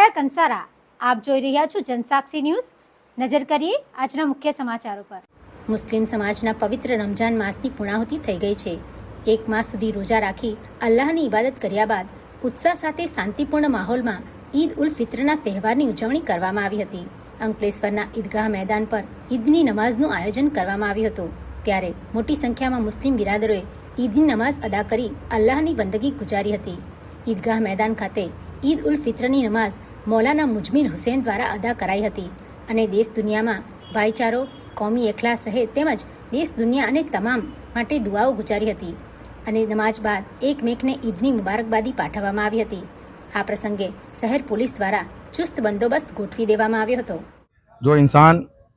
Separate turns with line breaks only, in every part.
વિનાયક કંસારા આપ જોઈ રહ્યા છો જનસાક્ષી ન્યૂઝ। નજર કરીએ આજના મુખ્ય સમાચારો પર।
મુસ્લિમ સમાજના પવિત્ર રમજાન માસની પૂર્ણાહુતિ થઈ ગઈ છે। એક માસ સુધી રોજા રાખી અલ્લાહની ઇબાદત કર્યા બાદ ઉત્સાહ સાથે શાંતિપૂર્ણ માહોલમાં ઈદ ઉલ ફિત્રના તહેવારની ઉજવણી કરવામાં આવી હતી। અંકલેશ્વરના ઈદગાહ મેદાન પર ઈદની નમાઝનું આયોજન કરવામાં આવ્યું હતું, ત્યારે મોટી સંખ્યામાં મુસ્લિમ બિરાદરોએ ઈદની નમાઝ અદા કરી અલ્લાહની બંદગી ગુજારી હતી। ઈદગાહ મેદાન ખાતે ઈદ ઉલ ફિત્રની નમાઝ મૌલાના મુજમિલ હુસૈન દ્વારા અદા કરાઈ હતી અને દેશ દુનિયામાં ભાઈચારો, કોમી એખલાસ રહે તેમજ દેશ દુનિયા અને તમામ માટે દુઆઓ ગુજારી હતી અને નમાઝ બાદ એકમેકને ઈદની મુબારકબાદી પાઠવવામાં આવી હતી। આ પ્રસંગે શહેર પોલીસ દ્વારા ચુસ્ત બંદોબસ્ત ગોઠવી દેવામાં આવ્યો હતો।
जो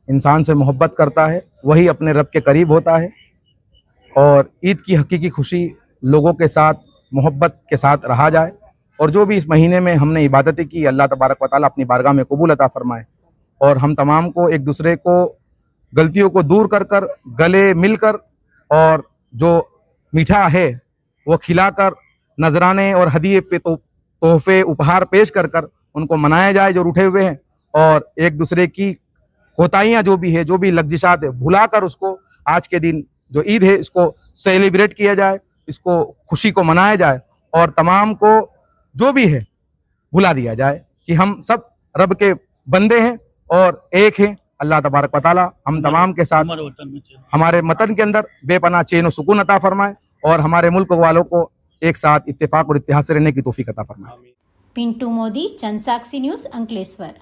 इंसान से मोहब्बत करता है वही अपने रब के करीब होता है और ईद की हकीकी खुशी लोगों के साथ मोहब्बत के साथ रहा जाए और जो भी इस महीने में हमने इबादतें की अल्लाह तबारक व तआला अपनी बारगाह में कबूल अता फरमाए और हम तमाम को एक दूसरे को गलतियों को दूर कर कर गले मिलकर और जो मीठा है वो खिलाकर नजराने और हदीये पे तोहफे उपहार पेश कर कर उनको मनाया जाए जो रूठे हुए हैं और एक दूसरे की कोताहियाँ जो भी है, जो भी लग्जिशात है, भुलाकर उसको आज के दिन जो ईद है इसको सेलिब्रेट किया जाए, इसको खुशी को मनाया जाए और तमाम को जो भी है भुला दिया जाए कि हम सब रब के बंदे हैं और एक हैं। अल्लाह तबारक व तआला हम तमाम के साथ हमारे वतन के अंदर बेपनाह चैन और सुकून अता फरमाए और हमारे मुल्क वालों को एक साथ इत्तेफाक और इत्तेहाद से रहने की तौफीक अता फरमाए।
पिंटू मोदी, जनसाक्षी न्यूज़, अंकलेश्वर।